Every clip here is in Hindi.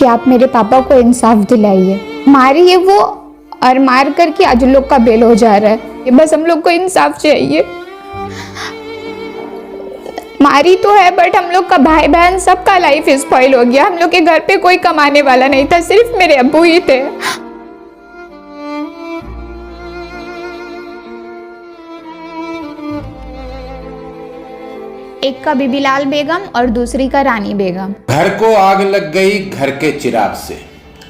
कि आप मेरे पापा को इंसाफ दिलाइए। मारी है वो और मार करके आज लोग का बेल हो जा रहा है। बस हम लोग को इंसाफ चाहिए। मारी तो है बट हम लोग का भाई बहन सबका लाइफ स्पॉइल हो गया। हम लोग के घर पे कोई कमाने वाला नहीं था, सिर्फ मेरे अब्बू ही थे। एक का बीबीलाल बेगम और दूसरी का रानी बेगम। घर को आग लग गई घर के चिराग से।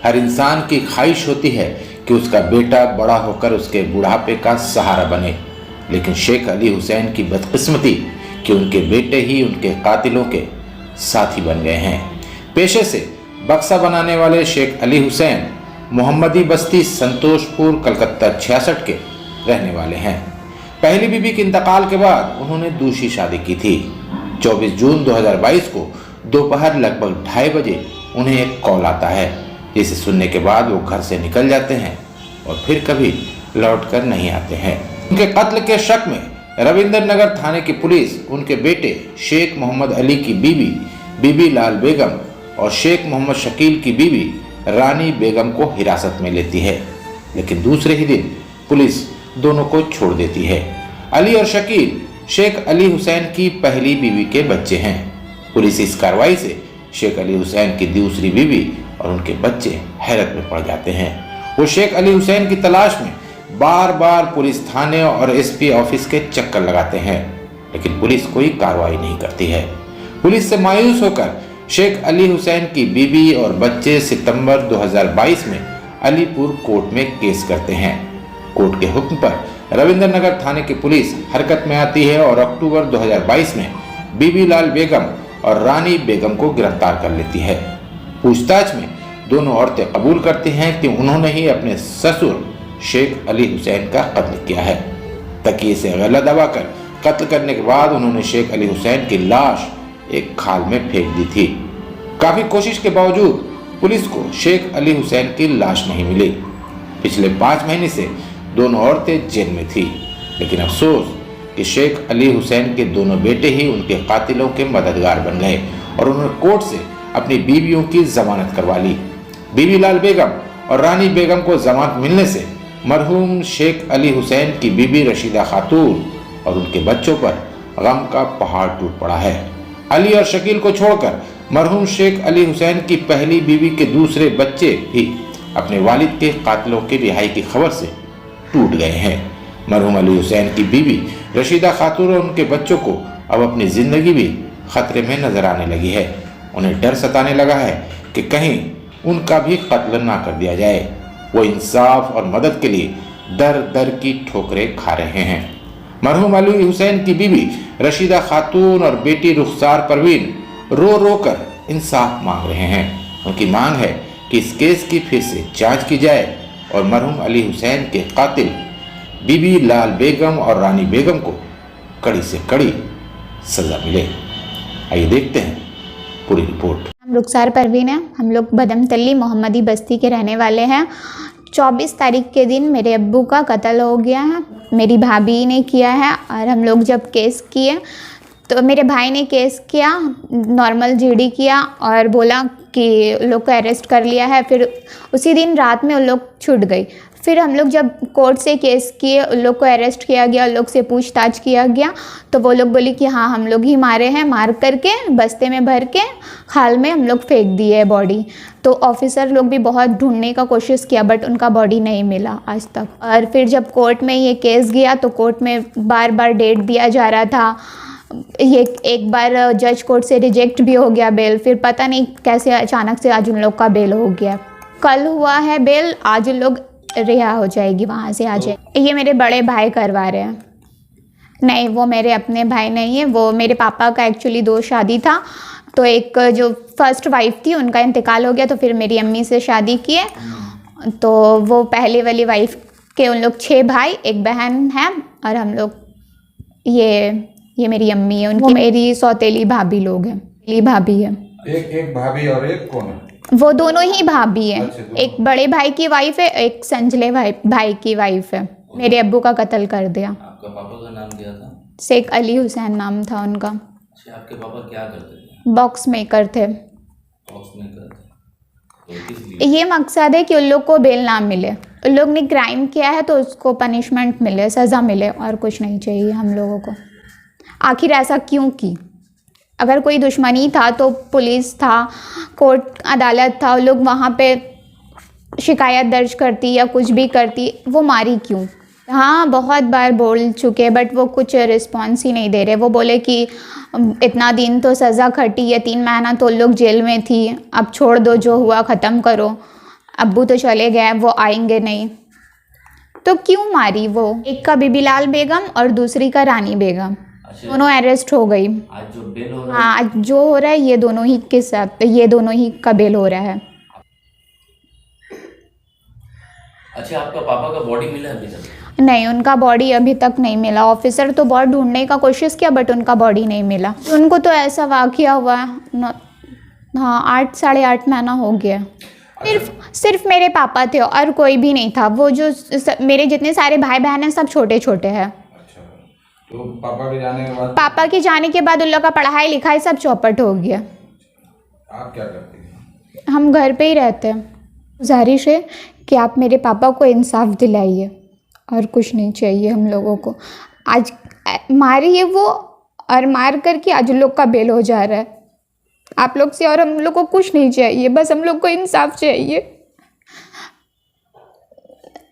हर इंसान की ख्वाहिश होती है कि उसका बेटा बड़ा होकर उसके बुढ़ापे का सहारा बने, लेकिन शेख अली हुसैन की बदकिस्मती कि उनके बेटे ही उनके कातिलों के साथी बन गए हैं। पेशे से बक्सा बनाने वाले शेख अली हुसैन मोहम्मदी बस्ती संतोषपुर कलकत्ता 66 के रहने वाले हैं। पहली बीबी के इंतकाल के बाद उन्होंने दूसरी शादी की थी। 24 जून 2022 को दोपहर लगभग 2:30 बजे उन्हें एक कॉल आता है, जिसे सुनने के बाद वो घर से निकल जाते हैं और फिर कभी लौट कर नहीं आते हैं। उनके कत्ल के शक में रविंद्र नगर थाने की पुलिस उनके बेटे शेख मोहम्मद अली की बीवी बीबी लाल बेगम और शेख मोहम्मद शकील की बीवी रानी बेगम को हिरासत में लेती है, लेकिन दूसरे ही दिन पुलिस दोनों को छोड़ देती है। अली और शकील शेख अली हुसैन की पहली बीवी के बच्चे हैं। पुलिस इस कार्रवाई से शेख अली हुसैन की दूसरी बीवी और उनके बच्चे हैरत में पड़ जाते हैं। वो शेख अली हुसैन की तलाश में बार बार पुलिस थाने और एसपी ऑफिस के चक्कर लगाते हैं, लेकिन पुलिस कोई कार्रवाई नहीं करती है। पुलिस से मायूस होकर शेख अली हुसैन की बीवी और बच्चे सितंबर 2022 में अलीपुर कोर्ट में केस करते हैं। कोर्ट के हुक्म पर रविंद्र नगर थाने की पुलिस हरकत में आती है और अक्टूबर 2022 में बीबी लाल बेगम और रानी बेगम को गिरफ्तार कर लेती है। पूछताछ में दोनों औरतें कबूल करती हैं कि उन्होंने ही अपने ससुर शेख अली हुसैन का कत्ल किया है। तकिए से गला दबाकर कत्ल करने के बाद उन्होंने शेख अली हुसैन की लाश एक खाल में फेंक दी थी। काफी कोशिश के बावजूद पुलिस को शेख अली हुसैन की लाश नहीं मिली। पिछले 5 महीने से दोनों औरतें जेल में थी, लेकिन अफसोस कि शेख अली हुसैन के दोनों बेटे ही उनके कातिलों के मददगार बन गए और उन्होंने कोर्ट से अपनी बीवियों की जमानत करवा ली। बीबी लाल बेगम और रानी बेगम को जमानत मिलने से मरहूम शेख अली हुसैन की बीबी रशीदा खातून और उनके बच्चों पर गम का पहाड़ टूट पड़ा है। अली और शकील को छोड़कर मरहूम शेख अली हुसैन की पहली बीवी के दूसरे बच्चे भी अपने वालिद के कातिलों की रिहाई की खबर से टूट गए हैं। मरहूम अली हुसैन की बीवी रशीदा खातून और उनके बच्चों को अब अपनी जिंदगी भी खतरे में नजर आने लगी है। उन्हें डर सताने लगा है कि कहीं उनका भी कत्ल ना कर दिया जाए। वो इंसाफ और मदद के लिए दर दर की ठोकरें खा रहे हैं। मरहूम अली हुसैन की बीवी रशीदा खातून और बेटी रुखसार परवीन रो रो कर इंसाफ मांग रहे हैं। उनकी मांग है कि इस केस की फिर से जांच की जाए और मरहूम अली हुसैन के कातिल बीबी लाल बेगम और रानी बेगम को कड़ी से कड़ी सजा मिले। आइए देखते हैं पूरी रिपोर्ट। हम रुखसार परवीन है। हम लोग बदमतली मोहम्मदी बस्ती के रहने वाले हैं। 24 तारीख के दिन मेरे अब्बू का कत्ल हो गया है। मेरी भाभी ने किया है और हम लोग जब केस किए तो मेरे भाई ने केस किया, नॉर्मल जीडी किया और बोला कि लोग को अरेस्ट कर लिया है। फिर उसी दिन रात में उन लोग छूट गई। फिर हम लोग जब कोर्ट से केस किए, उन लोग को अरेस्ट किया गया, उन लोग से पूछताछ किया गया तो वो लोग बोले कि हाँ हम लोग ही मारे हैं, मार करके बस्ते में भर के खाल में हम लोग फेंक दिए है बॉडी। तो ऑफिसर लोग भी बहुत ढूंढने का कोशिश किया बट उनका बॉडी नहीं मिला आज तक। और फिर जब कोर्ट में ये केस गया तो कोर्ट में बार बार डेट दिया जा रहा था। ये एक बार जज कोर्ट से रिजेक्ट भी हो गया बेल। फिर पता नहीं कैसे अचानक से आज उन लोग का बेल हो गया। कल हुआ है बेल, आज उन लोग रिहा हो जाएगी, वहाँ से आ जाए। ये मेरे बड़े भाई करवा रहे हैं। नहीं, वो मेरे अपने भाई नहीं है। वो मेरे पापा का एक्चुअली 2 शादी था। तो एक जो फर्स्ट वाइफ थी उनका इंतकाल हो गया तो फिर मेरी अम्मी से शादी किए। तो वो पहले वाली वाइफ के उन लोग 6 भाई, 1 बहन है और हम लोग ये मेरी अम्मी है। उनकी मेरी सौतेली भाभी लोग हैं। मेरी भाभी है। एक भाभी और एक कौन है? वो दोनों ही भाभी हैं। अच्छा, एक बड़े भाई की वाइफ है, एक संजले भाई की वाइफ है। मेरे अब्बू का कत्ल कर दिया। आपका पापा का नाम क्या था? शेख अली हुसैन नाम था उनका। अच्छा, आपके पापा क्या करते थे? बॉक्स मेकर थे। बॉक्स मेकर थे। ये मकसद है कि उन लोग को बेल ना मिले, उन लोग ने क्राइम किया है तो उसको पनिशमेंट मिले, सज़ा मिले, और कुछ नहीं चाहिए हम लोगों को। आखिर ऐसा क्यों की? अगर कोई दुश्मनी था तो पुलिस था, कोर्ट अदालत था, लोग वहाँ पे शिकायत दर्ज करती या कुछ भी करती, वो मारी क्यों? हाँ, बहुत बार बोल चुके बट वो कुछ रिस्पॉन्स ही नहीं दे रहे। वो बोले कि इतना दिन तो सज़ा खटी है, 3 महीना तो लोग जेल में थी, अब छोड़ दो, जो हुआ ख़त्म करो, अब्बू तो चले गए, वो आएंगे नहीं। तो क्यों मारी वो? एक का बीबीलाल बेगम और दूसरी का रानी बेगम, दोनों अरेस्ट हो गई। आज जो बेल हो रहा है, हाँ, आज जो हो रहा है ये दोनों ही के साथ, ये दोनों ही का बेल हो रहा है। अच्छा, आपका पापा का बॉडी मिला अभी तक? नहीं, उनका बॉडी अभी तक नहीं मिला। ऑफिसर तो बहुत ढूंढने का कोशिश किया बट उनका बॉडी नहीं मिला। उनको तो ऐसा वाक़या हुआ है, हाँ, 8 साढ़े 8 महीना हो गया। सिर्फ मेरे पापा थे और कोई भी नहीं था। वो जो मेरे जितने सारे भाई बहन हैं सब छोटे छोटे हैं। अच्छा, तो पापा के जाने के बाद उन लोग का पढ़ाई लिखाई सब चौपट हो गया। आप क्या करते हैं? हम घर पे ही रहते हैं। गुजारिश है कि आप मेरे पापा को इंसाफ दिलाइए, और कुछ नहीं चाहिए हम लोगों को। आज मारी है वो, और मार करके आज उन लोग का बेल हो जा रहा है। आप लोग से और हम लोग को कुछ नहीं चाहिए, बस हम लोग को इंसाफ चाहिए।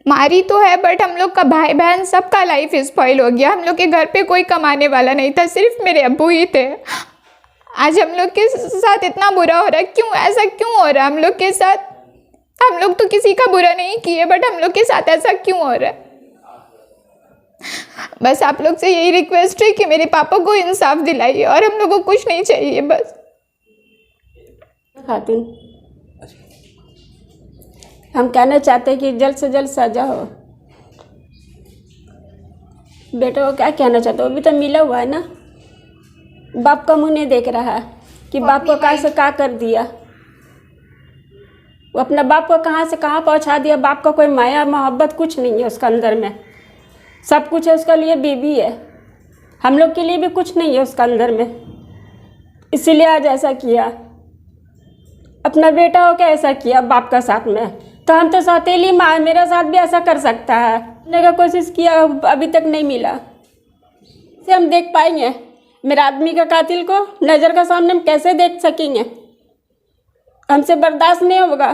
मारी तो है बट हम लोग का भाई बहन सबका लाइफ स्पॉइल हो गया। हम लोग के घर पे कोई कमाने वाला नहीं था, सिर्फ मेरे अब्बू ही थे। आज हम लोग के साथ इतना बुरा हो रहा है, क्यों ऐसा क्यों हो रहा है हम लोग के साथ? हम लोग तो किसी का बुरा नहीं किए बट हम लोग के साथ ऐसा क्यों हो रहा है? बस आप लोग से यही रिक्वेस्ट है कि मेरे पापा को इंसाफ दिलाइए, और हम लोग को कुछ नहीं चाहिए बस। खातून, हम कहना चाहते हैं कि जल्द से जल्द सजा हो। बेटा को क्या कहना चाहते हो? अभी तो मिला हुआ है ना, बाप का मुंह नहीं देख रहा है कि बाप को कहाँ से क्या कर दिया। वो अपना बाप को कहाँ से कहाँ पहुँचा दिया। बाप का कोई माया मोहब्बत कुछ नहीं है उसका अंदर में, सब कुछ है उसका लिए बीवी है, हम लोग के लिए भी कुछ नहीं है उसका अंदर में। इसीलिए आज ऐसा किया, अपना बेटा हो के ऐसा किया बाप का साथ में। तो हम तो सौतेली माँ, मेरा साथ भी ऐसा कर सकता है। करने का कोशिश किया, अभी तक नहीं मिला। इसे हम देख पाएंगे? मेरे आदमी का कातिल को नज़र का सामने हम कैसे देख सकेंगे? हमसे बर्दाश्त नहीं होगा।